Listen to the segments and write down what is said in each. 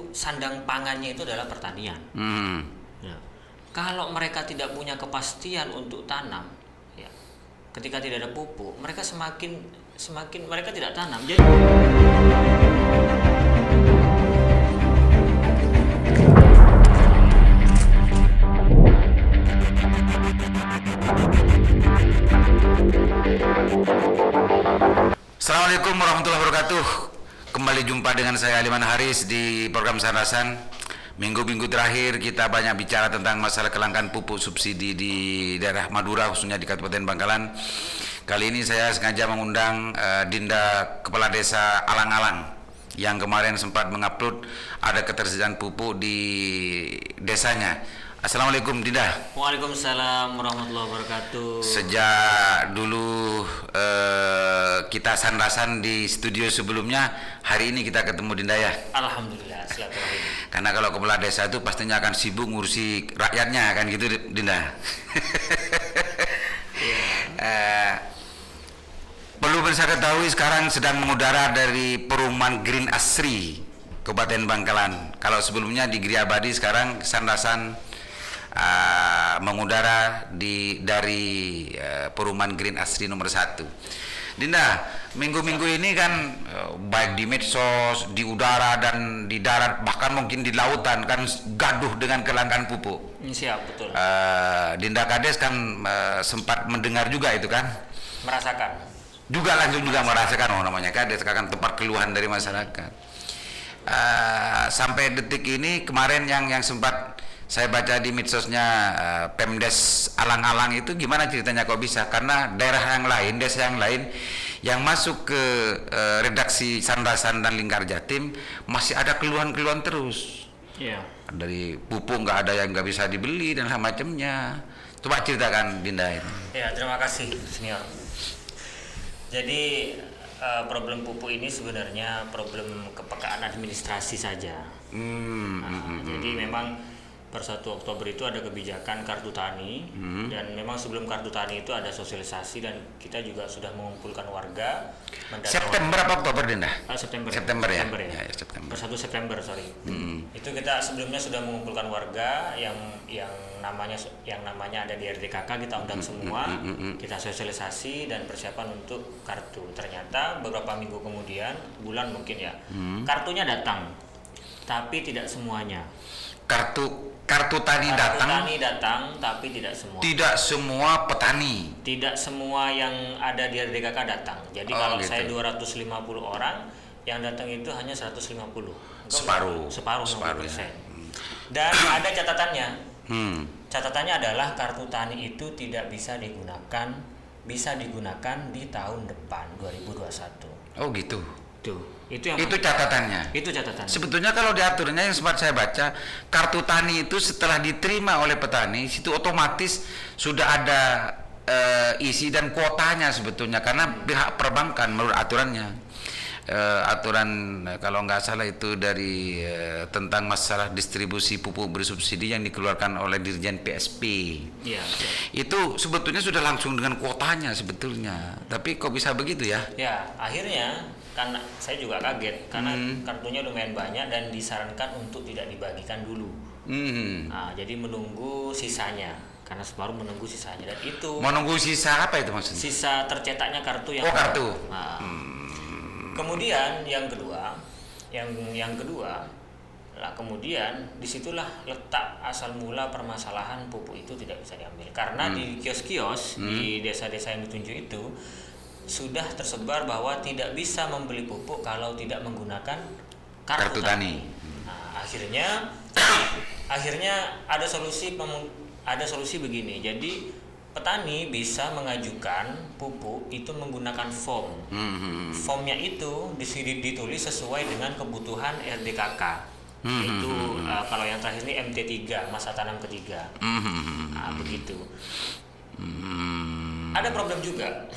itu sandang pangannya itu adalah pertanian. Ya. Kalau mereka tidak punya kepastian untuk tanam, ya, ketika tidak ada pupuk, mereka semakin mereka tidak tanam. Jadi Assalamualaikum warahmatullahi wabarakatuh. Kembali jumpa dengan saya Aliman Haris di program Sandasan. Minggu-minggu terakhir kita banyak bicara tentang masalah kelangkaan pupuk subsidi di daerah Madura, khususnya di Kabupaten Bangkalan. Kali ini saya sengaja mengundang Dinda Kepala Desa Alang-Alang yang kemarin sempat mengupload ada ketersediaan pupuk di desanya. Assalamualaikum Dinda. Waalaikumsalam warahmatullahi wabarakatuh. Sejak dulu kita sandasan di studio sebelumnya, hari ini kita ketemu Dinda ya. Alhamdulillah, silaturahim. Karena kalau kepala desa itu pastinya akan sibuk ngurusi rakyatnya, kan gitu Dinda. Perlu saya ketahui sekarang sedang mengudara dari perumahan Green Asri Kabupaten Bangkalan. Kalau sebelumnya di Gria Abadi, sekarang sandasan mengudara dari perumahan Green Asri nomor 1. Dinda, minggu-minggu ini kan baik di medsos, di udara dan di darat, bahkan mungkin di lautan kan gaduh dengan kelangkaan pupuk. Siap, betul. Dinda Kades kan sempat mendengar juga itu kan? Merasakan. Langsung merasakan, namanya Kades kan tempat keluhan dari masyarakat. Sampai detik ini kemarin yang sempat saya baca di medsosnya Pemdes Alang-Alang itu, gimana ceritanya kok bisa? Karena daerah yang lain, desa yang lain yang masuk ke redaksi Sandasan dan Lingkar Jatim masih ada keluhan-keluhan terus. Iya. Dari pupuk nggak ada yang nggak bisa dibeli dan macamnya. Coba ceritakan Dinda itu. Ya, terima kasih Senior. Jadi problem pupuk ini sebenarnya problem kepekaan administrasi saja. Jadi memang per 1 Oktober itu ada kebijakan kartu tani, dan memang sebelum kartu tani itu ada sosialisasi dan kita juga sudah mengumpulkan warga. September apa Oktober Dinda? September ya. Per 1 September, sorry. Itu kita sebelumnya sudah mengumpulkan warga yang namanya ada di RDKK, kita undang semua, kita sosialisasi dan persiapan untuk kartu. Ternyata beberapa minggu kemudian, bulan mungkin ya, kartunya datang, tapi tidak semuanya. Kartu tani datang, tapi tidak semua. Tidak semua petani. Tidak semua yang ada di RDKK datang. Jadi kalau gitu. saya 250 orang, yang datang itu hanya 150. Separuh 60%. ya. Dan ada catatannya. Catatannya adalah kartu tani itu tidak bisa digunakan di tahun depan 2021. Oh gitu. Itu catatannya. Itu catatannya. Sebetulnya kalau diaturnya yang sempat saya baca, kartu tani itu setelah diterima oleh petani, situ otomatis sudah ada isi dan kuotanya sebetulnya, karena pihak perbankan menurut aturannya. Aturan kalau nggak salah itu dari tentang masalah distribusi pupuk bersubsidi yang dikeluarkan oleh Dirjen PSP. Iya. Itu sebetulnya sudah langsung dengan kuotanya sebetulnya. Tapi kok bisa begitu ya? Ya, akhirnya karena saya juga kaget karena kartunya lumayan banyak dan disarankan untuk tidak dibagikan dulu. Nah, jadi menunggu sisanya, karena baru menunggu sisanya, dan itu menunggu sisa apa itu maksudnya? Sisa tercetaknya kartu yang kartu. Nah, kemudian yang kedua, kemudian disitulah letak asal mula permasalahan pupuk itu tidak bisa diambil, karena di kios-kios di desa-desa yang ditunjuk itu sudah tersebar bahwa tidak bisa membeli pupuk kalau tidak menggunakan kartu tani. Nah, akhirnya ada solusi begini. Jadi petani bisa mengajukan pupuk itu menggunakan form. Formnya itu ditulis sesuai dengan kebutuhan RDKK. Itu kalau yang terakhir ini MT3, masa tanam ketiga. Nah, begitu. Ada problem juga.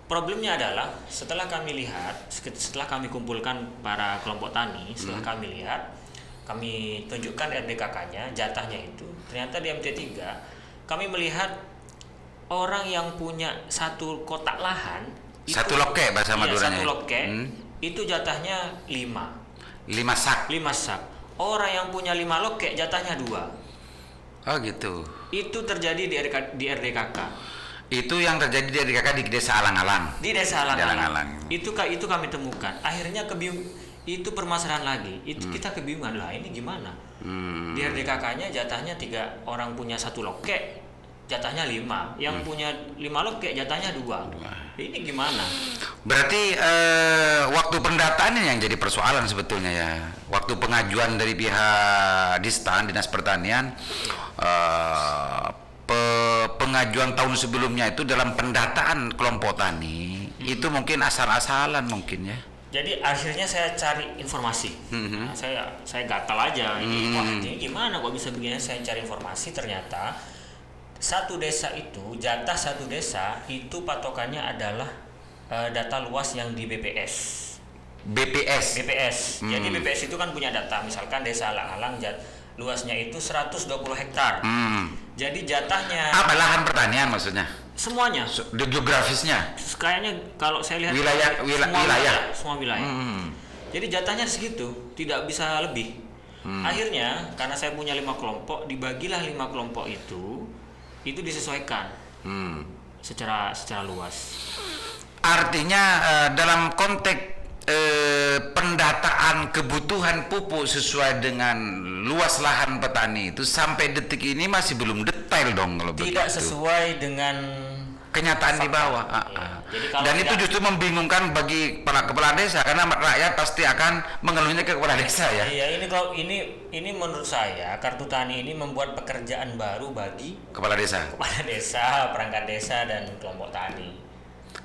Problemnya adalah setelah kami kumpulkan para kelompok tani, setelah kami lihat, kami tunjukkan RDKK-nya, jatahnya itu, ternyata di MT3 kami melihat orang yang punya satu kotak lahan, satu loke bahasa Maduranya. Satu loke itu jatahnya 5. 5 sak. 5 sak. Orang yang punya 5 lokek jatahnya 2. Oh gitu. Itu terjadi di RDKK. Itu yang terjadi di RDKK di Desa Alang-Alang. Di Desa Alang-Alang. Alang-Alang. Itu kami temukan. Akhirnya itu permasalahan lagi. Itu kita kebingungan lah, ini gimana? Di RDKK-nya jatahnya 3 orang punya 1 lokek, jatahnya 5. Yang punya 5 lokek jatahnya 2. Ini gimana? Berarti waktu pendataan yang jadi persoalan sebetulnya ya. Waktu pengajuan dari pihak Distan, Dinas Pertanian, pengajuan tahun sebelumnya itu dalam pendataan kelompok tani itu mungkin asal-asalan mungkin ya. Jadi akhirnya saya cari informasi. Nah, saya gatal aja. Wah, ini gimana kok bisa begini? Saya cari informasi, ternyata satu desa itu, jatah satu desa itu patokannya adalah data luas yang di BPS. Jadi BPS itu kan punya data, misalkan Desa Alang-Alang luasnya itu 120 hektar. Jadi jatahnya apa lahan pertanian maksudnya? Semuanya. Di geografisnya. Kayaknya kalau saya lihat semua wilayah. Jadi jatahnya segitu, tidak bisa lebih. Akhirnya karena saya punya 5 kelompok, dibagilah 5 kelompok itu disesuaikan secara luas. Artinya dalam konteks pendataan kebutuhan pupuk sesuai dengan luas lahan petani itu sampai detik ini masih belum detail dong kalau begitu. Tidak sesuai dengan kenyataan di bawah. Jadi Dan itu justru membingungkan bagi para kepala desa karena rakyat pasti akan mengeluhnya ke kepala desa ya. Iya, ini menurut saya kartu tani ini membuat pekerjaan baru bagi kepala desa, perangkat desa dan kelompok tani.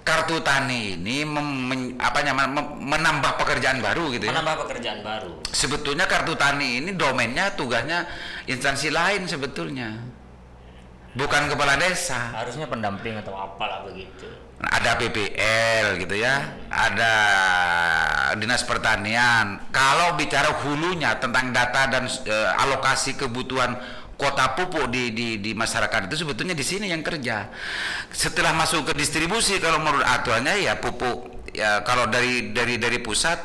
Kartu tani ini menambah pekerjaan baru gitu ya. Menambah pekerjaan baru. Sebetulnya kartu tani ini domainnya, tugasnya instansi lain sebetulnya. Bukan kepala desa. Harusnya pendamping atau apalah begitu. Ada PPL gitu ya. Ada Dinas Pertanian. Kalau bicara hulunya tentang data dan alokasi kebutuhan kuota pupuk di masyarakat itu sebetulnya di sini yang kerja. Setelah masuk ke distribusi, kalau menurut aturannya ya pupuk ya kalau dari pusat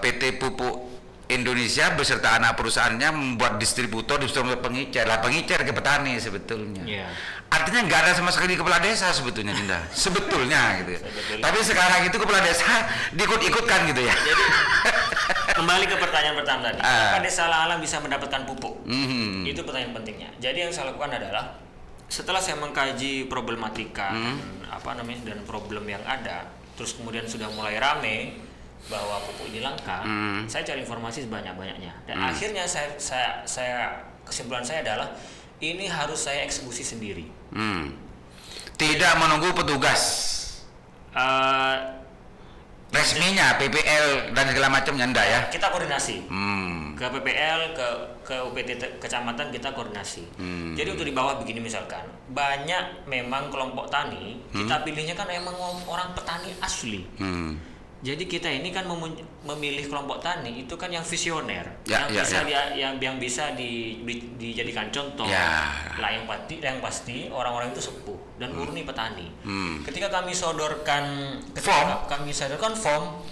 PT Pupuk Indonesia beserta anak perusahaannya membuat distributor pengecer ke petani sebetulnya. Yeah. Artinya nggak ada sama sekali kepala desa sebetulnya, Dinda. Sebetulnya gitu. Tapi sekarang itu kepala desa diikut-ikutkan gitu ya. Jadi kembali ke pertanyaan pertama tadi, apakah Desa Alang-Alang bisa mendapatkan pupuk? Itu pertanyaan pentingnya. Jadi yang saya lakukan adalah setelah saya mengkaji problematika dan problem yang ada, terus kemudian sudah mulai rame bahwa pupuk ini langka, saya cari informasi sebanyak-banyaknya. Dan akhirnya saya kesimpulan saya adalah ini harus saya eksekusi sendiri. Tidak menunggu petugas. Resminya PPL dan segala macamnya enggak ya? Kita koordinasi ke PPL, ke UPT kecamatan kita koordinasi. Jadi untuk di bawah begini misalkan, banyak memang kelompok tani kita pilihnya kan emang orang petani asli. Jadi kita ini kan memilih kelompok tani itu kan yang visioner, yang bisa dijadikan contoh. Lah yang pasti orang-orang itu sepuh dan murni petani. Ketika kami sodorkan form,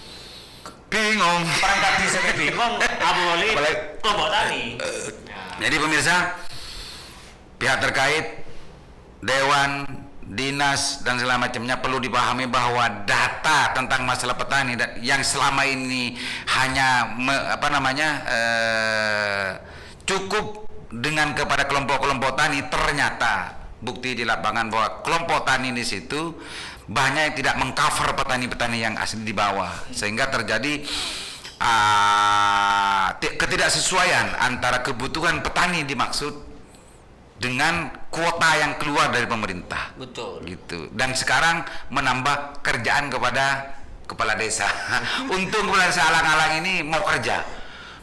bingung. perangkat desa bingung, boleh kelompok tani. Jadi pemirsa, pihak terkait, dewan, dinas dan segala macamnya perlu dipahami bahwa data tentang masalah petani yang selama ini hanya cukup dengan kepada kelompok-kelompok tani, ternyata bukti di lapangan bahwa kelompok tani di situ banyak yang tidak mengcover petani-petani yang asli di bawah, sehingga terjadi ketidaksesuaian antara kebutuhan petani dimaksud dengan kuota yang keluar dari pemerintah. Betul. Gitu. Dan sekarang menambah kerjaan kepada kepala desa. Untung kepala desa Alang-Alang ini mau kerja.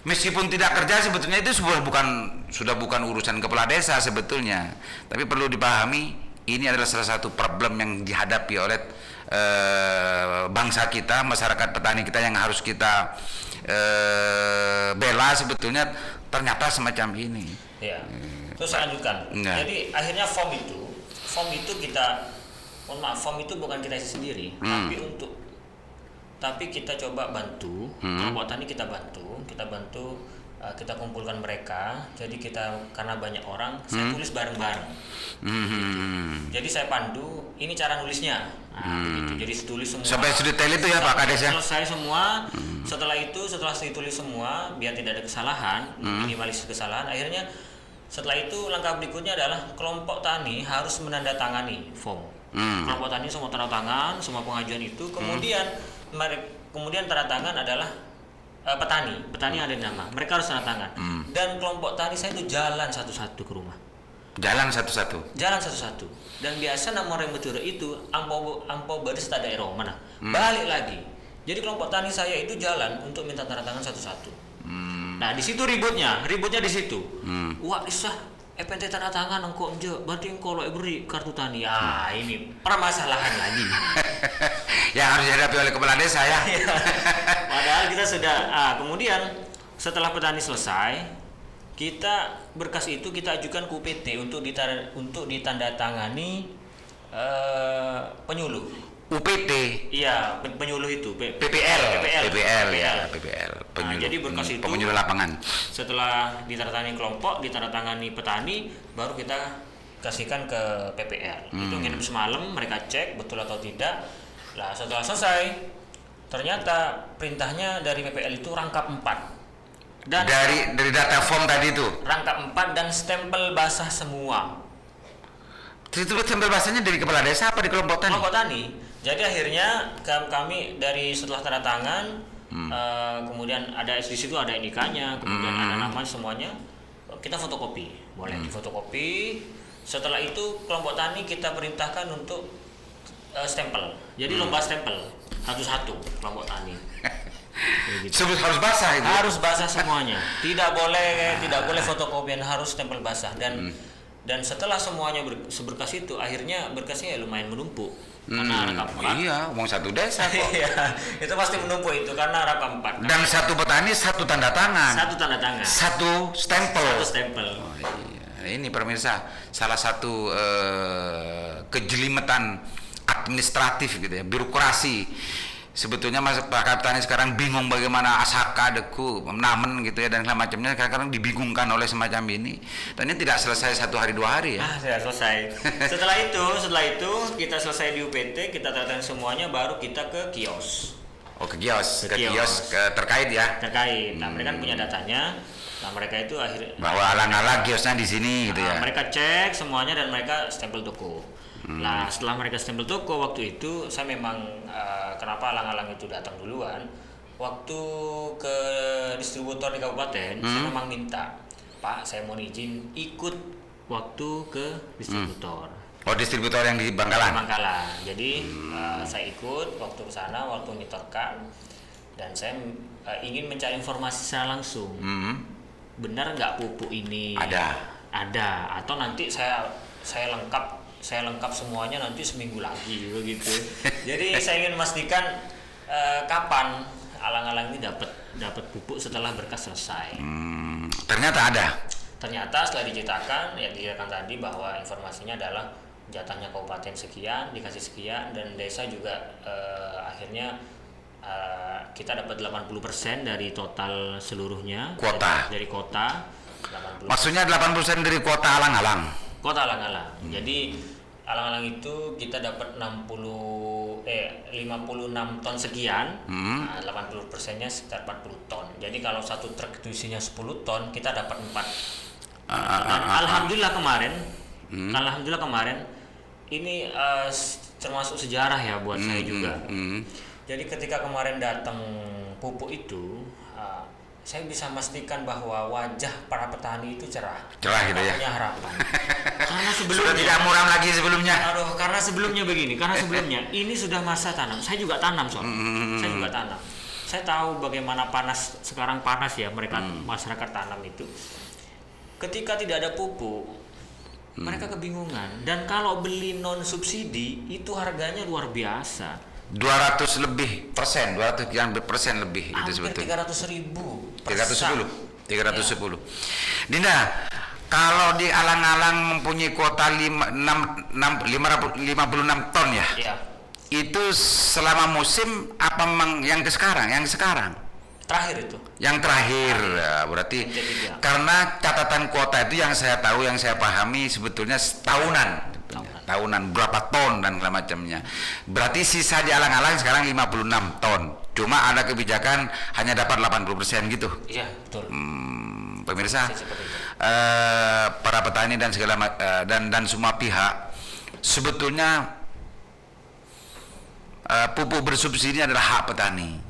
Meskipun tidak kerja sebetulnya itu sudah bukan urusan kepala desa sebetulnya. Tapi perlu dipahami ini adalah salah satu problem yang dihadapi oleh bangsa kita, masyarakat petani kita yang harus kita bela sebetulnya ternyata semacam ini. Ya. Terus saya lanjutkan. Jadi akhirnya form itu kita, form itu bukan kita isi sendiri, tapi untuk tapi kita coba bantu kelompok tani, kita bantu, kita kumpulkan mereka. Jadi karena banyak orang, saya tulis bareng-bareng. Jadi saya pandu, ini cara nulisnya. Begitu. Jadi tulis semua. Sampai sedetail itu ya Pak Kades ya. Selesai semua. Setelah ditulis semua, biar tidak ada kesalahan, minimalisir kesalahan. Akhirnya setelah itu langkah berikutnya adalah kelompok tani harus menandatangani form. Kelompok tani semua tanda tangan, semua pengajuan itu. Kemudian tanda tangan adalah petani ada nama, mereka harus tanda tangan. Dan kelompok tani saya itu jalan satu-satu ke rumah. Jalan satu-satu. Dan biasa nomor yang betul itu ampo baris tada ero mana. Balik lagi. Jadi kelompok tani saya itu jalan untuk minta tanda tangan satu-satu. Nah di situ ributnya di situ. Wah isah FNT tanda tangan engkau enjo, berarti engkau lo beri kartu tani. Ini permasalahan lagi. Yang harus dihadapi oleh kepala desa ya. Padahal kita sudah. Kemudian setelah petani selesai, berkas itu kita ajukan ke UPT untuk ditandatangani penyuluh. UPT. Iya, penyuluh itu. PPL. Jadi berkas itu penyuluh lapangan. Setelah ditandatangani kelompok, ditandatangani petani, baru kita kasihkan ke PPL. Itu nginep semalam, mereka cek betul atau tidak. Lah setelah selesai, ternyata perintahnya dari PPL itu rangkap 4. Dan dari data form tadi itu. Rangkap 4 dan stempel basah semua. Itu stempel basahnya dari kepala desa apa di kelompok tani? Kelompok tani. Jadi akhirnya kami dari setelah tanda tangan, kemudian ada di situ ada NIK-nya, kemudian ada nama semuanya, kita fotokopi, boleh difotokopi. Setelah itu kelompok tani kita perintahkan untuk stempel. Jadi lomba stempel satu-satu kelompok tani. Gitu. Harus basah itu. Harus basah semuanya. Tidak boleh fotokopian, harus stempel basah. Dan setelah semuanya seberkas itu, akhirnya berkasnya ya lumayan menumpuk. Karena rangkap 4. Iya, uang satu desa kok. Iya, itu pasti menumpuk itu karena rangkap 4. Dan satu petani satu tanda tangan. Satu stempel. Oh, iya. Ini pemirsa, salah satu kejelimetan administratif gitu ya, birokrasi. Sebetulnya Pak Petani sekarang bingung bagaimana asaka, deku, namen gitu ya dan segala macamnya, kadang-kadang dibingungkan oleh semacam ini. Dan ini tidak selesai 1 hari 2 hari ya. Tidak selesai. Setelah itu kita selesai di UPT, kita tanda semuanya, baru kita ke kios. Ke kios terkait ya. Terkait. Nah mereka kan punya datanya. Nah mereka itu akhirnya bahwa alang-alang kiosnya di sini gitu ya. Mereka cek semuanya dan mereka stempel toko. Nah setelah mereka stempel toko, waktu itu saya memang kenapa alang-alang itu datang duluan, waktu ke distributor di kabupaten, saya memang minta, Pak saya mau izin ikut waktu ke distributor. Distributor yang di Bangkalan. Jadi saya ikut waktu ke sana, waktu nyetorkan, dan saya ingin mencari informasi secara langsung. Benar nggak pupuk ini ada, atau nanti saya lengkap semuanya nanti seminggu lagi begitu. Jadi saya ingin memastikan kapan alang-alang ini dapat pupuk setelah berkas selesai. Ternyata setelah diceritakan tadi bahwa informasinya adalah jatahnya kabupaten sekian, dikasih sekian, dan desa juga akhirnya kita dapat 80% dari total seluruhnya dari kota. 80%. Maksudnya 80% dari kuota alang-alang. Jadi alang-alang itu kita dapat 56 ton sekian. 80%-nya sekitar 40 ton. Jadi kalau satu truk itu isinya 10 ton, kita dapat 4. Alhamdulillah kemarin ini termasuk sejarah ya buat saya juga. Jadi ketika kemarin datang pupuk itu, saya bisa memastikan bahwa wajah para petani itu cerah gitu ya. Punya harapan. Karena sebelumnya sudah tidak muram lagi sebelumnya. Karena sebelumnya ini sudah masa tanam. Saya juga tanam Saya tahu bagaimana sekarang panas ya mereka masyarakat tanam itu. Ketika tidak ada pupuk, mereka kebingungan. Dan kalau beli non subsidi itu harganya luar biasa. 200 lebih persen, 200 persen lebih itu sebetulnya. 310. Ya. Dinda, kalau di alang-alang mempunyai kuota 56 ton ya? Iya. Itu selama musim apa memang yang sekarang? Terakhir itu. Yang terakhir, ya, berarti karena catatan kuota itu yang saya tahu, yang saya pahami sebetulnya tahunan berapa ton dan segala macamnya. Berarti sisa di alang-alang sekarang 56 ton. Cuma ada kebijakan hanya dapat 80% gitu. Iya, betul. Pemirsa, para petani dan dan semua pihak sebetulnya pupuk bersubsidi adalah hak petani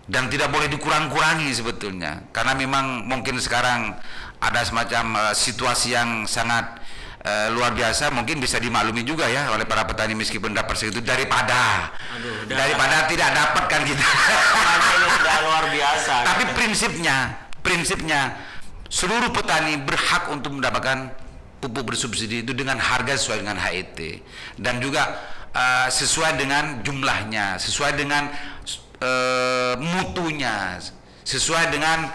dan tidak boleh dikurang-kurangi sebetulnya, karena memang mungkin sekarang ada semacam situasi yang sangat luar biasa, mungkin bisa dimaklumi juga ya oleh para petani meskipun dapat segitu daripada tidak dapat kan kita. Ini sudah luar biasa. Tapi prinsipnya seluruh petani berhak untuk mendapatkan pupuk bersubsidi itu dengan harga sesuai dengan HET dan juga sesuai dengan jumlahnya, sesuai dengan mutunya, sesuai dengan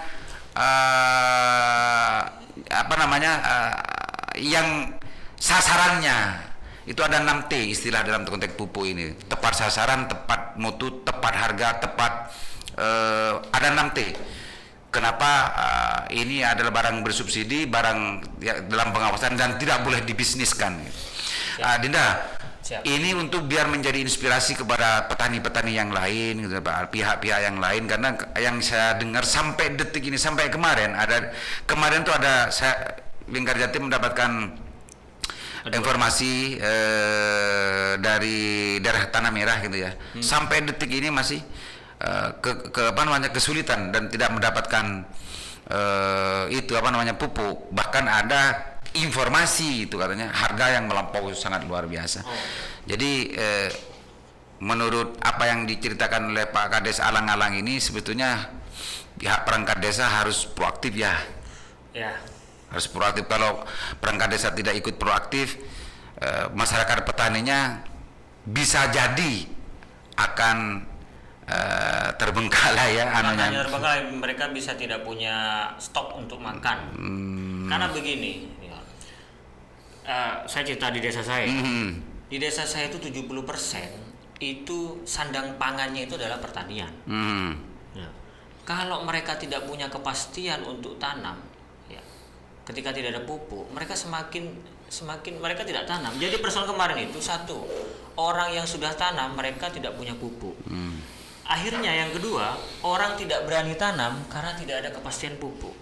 yang sasarannya. Itu ada 6T istilah dalam konteks pupuk ini. Tepat sasaran, tepat mutu, tepat harga, tepat ada 6T. Kenapa ini adalah barang bersubsidi, barang ya, dalam pengawasan dan tidak boleh dibisniskan. Dinda, ini untuk biar menjadi inspirasi kepada petani-petani yang lain, gitu, pihak-pihak yang lain, karena yang saya dengar sampai detik ini, sampai kemarin tuh ada Lingkar Jatim mendapatkan informasi dari daerah Tanah Merah gitu ya. Sampai detik ini masih kesulitan dan tidak mendapatkan pupuk. Bahkan ada informasi itu katanya harga yang melampaui sangat luar biasa. Jadi menurut apa yang diceritakan oleh Pak Kades Alang-Alang ini, sebetulnya pihak perangkat desa harus proaktif ya. Harus proaktif. Kalau perangkat desa tidak ikut proaktif, masyarakat petaninya bisa jadi akan terbengkalai ya. Terbengkalai, mereka bisa tidak punya stok untuk makan. Karena begini, saya cerita di desa saya. Di desa saya itu 70% itu sandang pangannya itu adalah pertanian. Ya. Kalau mereka tidak punya kepastian untuk tanam, ya, ketika tidak ada pupuk, mereka semakin mereka tidak tanam. Jadi persoalan kemarin itu satu, orang yang sudah tanam mereka tidak punya pupuk. Akhirnya yang kedua, orang tidak berani tanam karena tidak ada kepastian pupuk.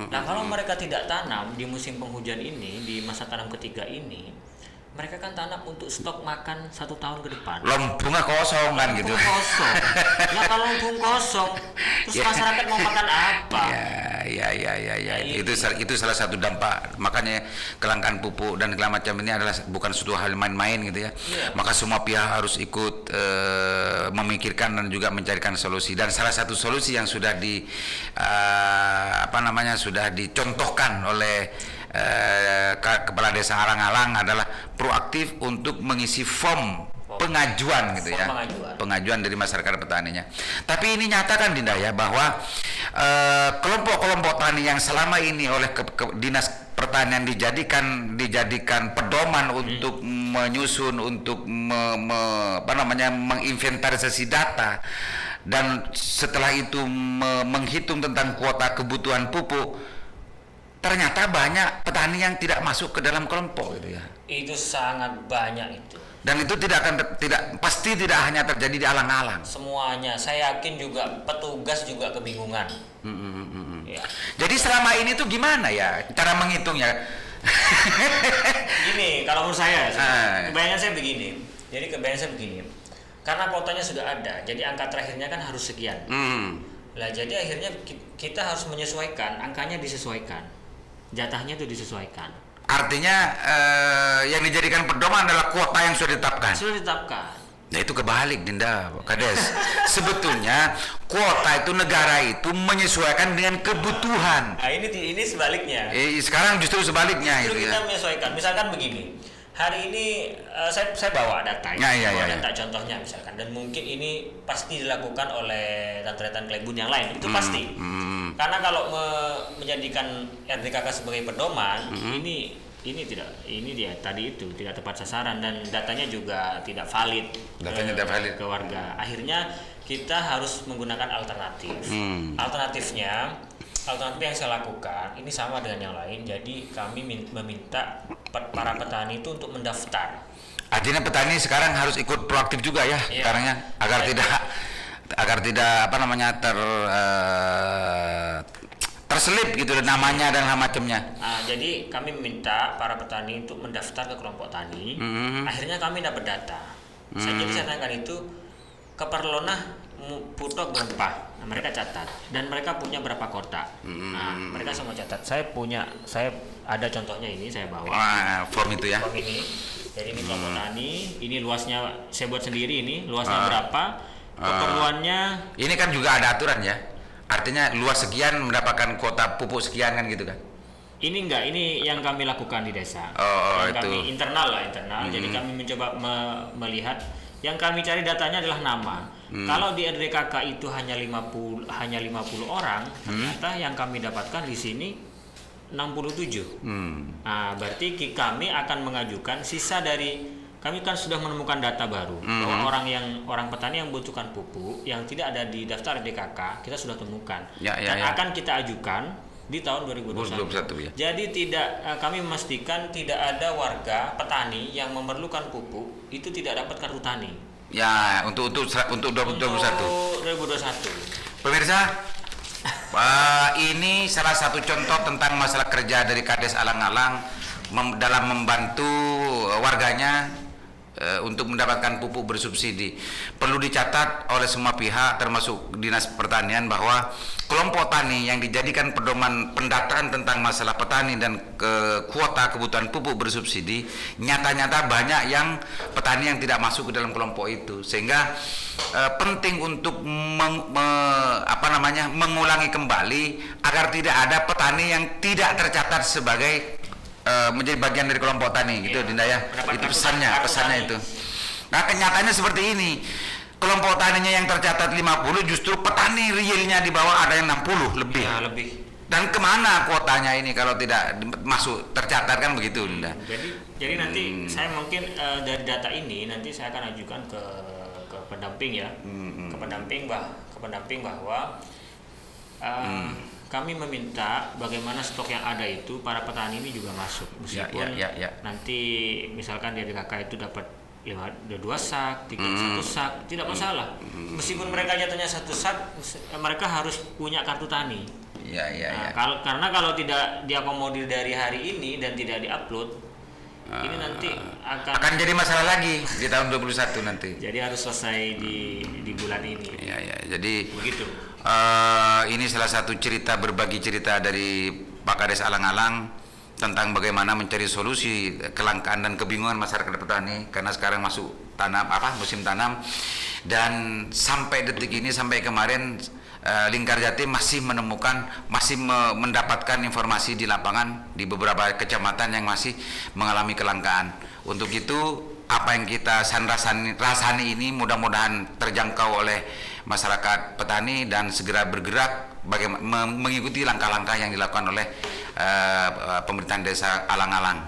Nah, kalau mereka tidak tanam di musim penghujan ini, di masa tanam ketiga ini, mereka kan tanam untuk stok makan 1 tahun ke depan. Lumbungnya kosong kan gitu. Kosong. Nah, kalau lumbung kosong, terus masyarakat mau makan apa? Ya. Itu salah satu dampak. Makanya kelangkaan pupuk dan segala macam ini adalah bukan suatu hal main-main gitu ya. Maka semua pihak harus ikut memikirkan dan juga mencarikan solusi. Dan salah satu solusi yang sudah sudah dicontohkan oleh Kepala Desa Alang-Alang adalah proaktif untuk mengisi form pengajuan gitu ya, pengajuan dari masyarakat petaninya. Tapi ini nyatakan Dinda ya bahwa kelompok-kelompok tani yang selama ini oleh Dinas Pertanian dijadikan pedoman untuk menyusun, untuk menginventarisasi data, dan setelah itu menghitung tentang kuota kebutuhan pupuk, ternyata banyak petani yang tidak masuk ke dalam kelompok gitu ya. Itu sangat banyak itu. Dan itu pasti tidak hanya terjadi di Alang-Alang. Semuanya, saya yakin juga petugas juga kebingungan. Ya. Jadi selama ini tuh gimana ya cara menghitungnya? Gini, kalau menurut saya, kebayangan saya begini. Karena kuotanya sudah ada, jadi angka terakhirnya kan harus sekian. Lah, jadi akhirnya kita harus menyesuaikan, angkanya disesuaikan, jatahnya itu disesuaikan. Artinya yang dijadikan pedoman adalah kuota yang sudah ditetapkan. Nah, itu kebalik Dinda, Kades. Sebetulnya kuota itu negara itu menyesuaikan dengan kebutuhan. Nah, ini sebaliknya. Sekarang justru sebaliknya justru itu kita ya. menyesuaikan. Misalkan begini. Hari ini saya bawa data data contohnya misalkan, dan mungkin ini pasti dilakukan oleh Tantretan Klebun yang lain, itu pasti. Karena kalau menjadikan RDKK sebagai pedoman, ini ini dia tadi itu tidak tepat sasaran dan datanya juga tidak valid, ke warga. Akhirnya kita harus menggunakan alternatif. Alternatif yang saya lakukan ini sama dengan yang lain. Jadi kami meminta para petani itu untuk mendaftar. Artinya petani sekarang harus ikut proaktif juga ya, sekarangnya agar tidak terselip gitu namanya dan macamnya. Jadi kami meminta para petani untuk mendaftar ke kelompok tani. Akhirnya kami dapat data. Jadi saya tanyakan itu ke Perlonah Putok berapa. Mereka catat dan mereka punya berapa kota. Mereka semua catat. Saya ada contohnya ini saya bawa. Form itu ya. Form ini. Jadi ini kelompok tani. Ini luasnya saya buat sendiri ini. Luasnya berapa? Keperluannya. Ini kan juga ada aturan ya. Artinya luas sekian mendapatkan kuota pupuk sekian kan gitu kan? Ini enggak, ini yang kami lakukan di desa. Yang itu. Kami internal. Jadi kami mencoba melihat, yang kami cari datanya adalah nama. Kalau di RDKK itu hanya 50 orang, ternyata yang kami dapatkan di sini 67. Berarti kami akan mengajukan sisa dari. Kami kan sudah menemukan data baru bahwa orang petani yang membutuhkan pupuk yang tidak ada di daftar DKK kita sudah temukan akan kita ajukan di tahun 2021. Jadi kami memastikan tidak ada warga petani yang memerlukan pupuk itu tidak dapat kartu tani. Ya, untuk 2021. Pemirsa, ini salah satu contoh tentang masalah kerja dari Kades Alang-Alang dalam membantu warganya untuk mendapatkan pupuk bersubsidi. Perlu dicatat oleh semua pihak termasuk Dinas Pertanian bahwa kelompok tani yang dijadikan pedoman pendataan tentang masalah petani dan kuota kebutuhan pupuk bersubsidi, nyata-nyata banyak yang petani yang tidak masuk ke dalam kelompok itu, sehingga penting untuk mengulangi kembali agar tidak ada petani yang tidak tercatat sebagai menjadi bagian dari kelompok tani gitu, Dinda ya. Itu pesannya itu. Nah, kenyataannya seperti ini. Kelompok taninya yang tercatat 50, justru petani realnya di bawah ada yang 60 lebih. Ya, lebih. Dan kemana kuotanya ini kalau tidak masuk tercatat kan begitu, Dinda. Jadi nanti saya mungkin dari data ini nanti saya akan ajukan ke pendamping ya. Ke pendamping bahwa kami meminta bagaimana stok yang ada itu para petani ini juga masuk, meskipun nanti misalkan di RDKK itu dapat 2 sak, 1 sak, tidak masalah. Meskipun mereka jatuhnya 1 sak, mereka harus punya kartu tani. Karena kalau tidak diakomodir dari hari ini dan tidak diupload, ini nanti akan jadi masalah lagi di tahun 2021 nanti. Jadi harus selesai di bulan ini. Jadi begitu. Ini salah satu berbagi cerita dari Pak Kades Alang-Alang tentang bagaimana mencari solusi kelangkaan dan kebingungan masyarakat petani karena sekarang masuk musim tanam, dan sampai detik ini, sampai kemarin Lingkar Jatim masih mendapatkan informasi di lapangan di beberapa kecamatan yang masih mengalami kelangkaan. Untuk itu apa yang kita rasani ini mudah-mudahan terjangkau oleh masyarakat petani dan segera bergerak mengikuti langkah-langkah yang dilakukan oleh pemerintahan desa Alang-Alang.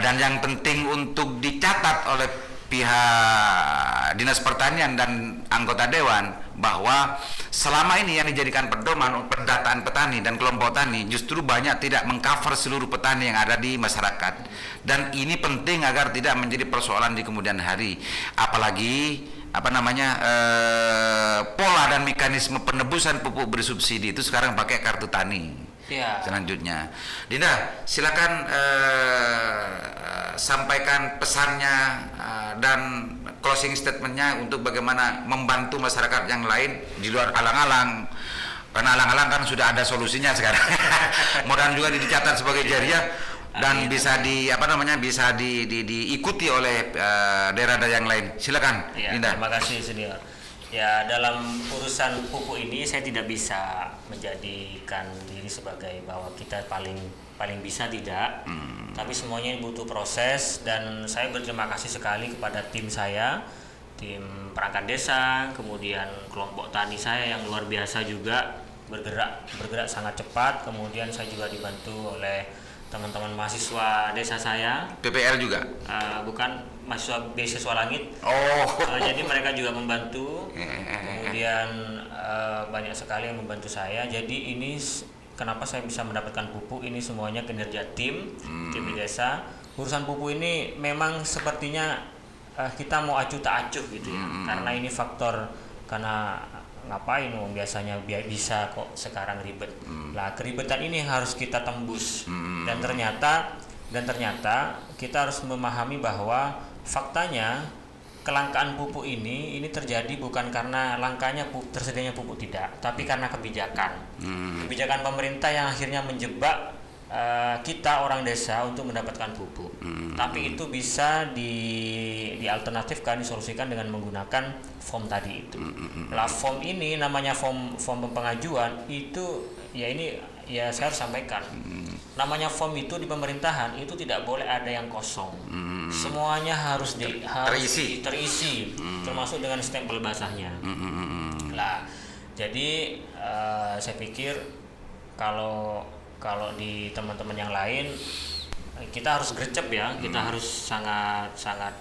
Dan yang penting untuk dicatat oleh pihak Dinas Pertanian dan anggota Dewan bahwa selama ini yang dijadikan pedoman pendataan petani dan kelompok tani justru banyak tidak mengcover seluruh petani yang ada di masyarakat, dan ini penting agar tidak menjadi persoalan di kemudian hari, apalagi pola dan mekanisme penebusan pupuk bersubsidi itu sekarang pakai kartu tani. Selanjutnya, Dinda, silakan sampaikan pesannya dan closing statementnya untuk bagaimana membantu masyarakat yang lain di luar Alang-Alang, karena Alang-Alang kan sudah ada solusinya sekarang. Mudah-mudahan juga dicatat sebagai jariah dan bisa diikuti oleh daerah-daerah yang lain. Silakan, Dinda. Terima kasih, Senior. Ya, dalam urusan pupuk ini saya tidak bisa menjadikan diri sebagai bahwa kita paling bisa, tidak. Tapi semuanya butuh proses, dan saya berterima kasih sekali kepada tim saya, tim perangkat desa, kemudian kelompok tani saya yang luar biasa juga bergerak sangat cepat. Kemudian saya juga dibantu oleh teman-teman mahasiswa desa saya. PPL juga? Bukan, mahasiswa beasiswa langit. Oh. Jadi mereka juga membantu. Kemudian banyak sekali yang membantu saya. Jadi ini kenapa saya bisa mendapatkan pupuk ini semuanya kinerja tim di desa. Urusan pupuk ini memang sepertinya kita mau acuh tak acuh gitu ya. Karena ini faktor, karena ngapain biasanya bisa kok sekarang ribet. Lah keribetan ini harus kita tembus. Dan ternyata kita harus memahami bahwa faktanya kelangkaan pupuk ini terjadi bukan karena langkanya tersedianya pupuk, tidak, tapi karena kebijakan pemerintah yang akhirnya menjebak kita orang desa untuk mendapatkan pupuk. Tapi itu bisa dialternatifkan, disolusikan dengan menggunakan form tadi itu. Lah form ini namanya form pengajuan itu ya saya harus sampaikan. Namanya form itu di pemerintahan itu tidak boleh ada yang kosong. Semuanya harus terisi, termasuk dengan stempel basahnya. Lah, jadi saya pikir kalau di teman-teman yang lain kita harus gercep ya, kita harus sangat sangat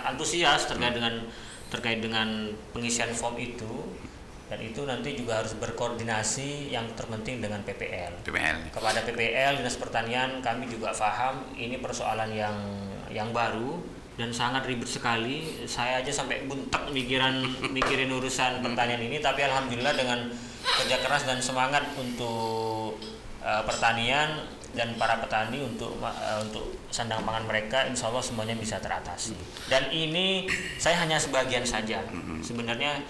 antusias terkait dengan pengisian form itu, dan itu nanti juga harus berkoordinasi yang terpenting dengan PPL. Kepada PPL Dinas Pertanian kami juga paham ini persoalan yang baru dan sangat ribet sekali. Saya aja sampai buntek mikirin urusan pertanian ini, tapi alhamdulillah dengan kerja keras dan semangat untuk pertanian dan para petani untuk sandang pangan mereka, insya Allah semuanya bisa teratasi. Dan ini saya hanya sebagian saja. Sebenarnya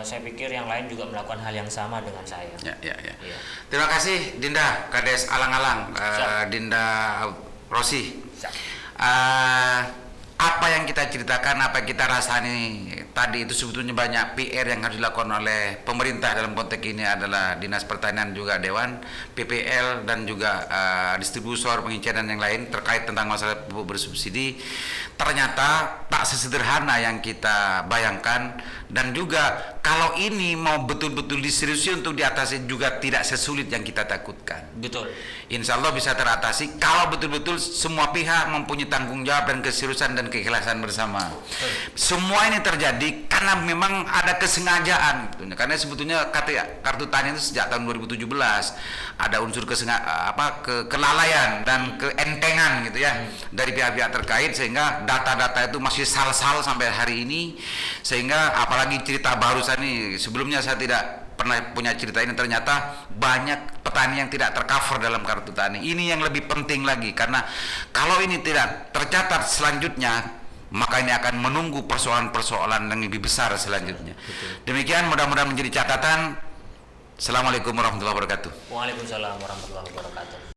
saya pikir yang lain juga melakukan hal yang sama dengan saya. Ya. Terima kasih Dinda Kades Alang-Alang, Dinda Rosi. Apa yang kita ceritakan, apa yang kita rasani tadi itu sebetulnya banyak PR yang harus dilakukan oleh pemerintah. Dalam konteks ini adalah Dinas Pertanian, juga Dewan, PPL, dan juga distributor, pengisian dan yang lain terkait tentang masalah pupuk bersubsidi. Ternyata tak sesederhana yang kita bayangkan, dan juga kalau ini mau betul-betul diseriusi untuk diatasi juga tidak sesulit yang kita takutkan. Betul. Insya Allah bisa teratasi kalau betul-betul semua pihak mempunyai tanggung jawab dan keseriusan dan keikhlasan bersama. Semua ini terjadi karena memang ada kesengajaan. Karena sebetulnya kartu tani itu sejak tahun 2017 ada unsur kelalaian dan keentengan gitu ya dari pihak-pihak terkait, sehingga data-data itu masih sal-sal sampai hari ini. Sehingga apalagi cerita barusan ini, sebelumnya saya tidak pernah punya cerita ini, ternyata banyak petani yang tidak tercover dalam kartu tani. Ini yang lebih penting lagi, karena kalau ini tidak tercatat selanjutnya, maka ini akan menunggu persoalan-persoalan yang lebih besar selanjutnya. Demikian, mudah-mudahan menjadi catatan. Assalamualaikum warahmatullahi wabarakatuh. Waalaikumsalam warahmatullahi wabarakatuh.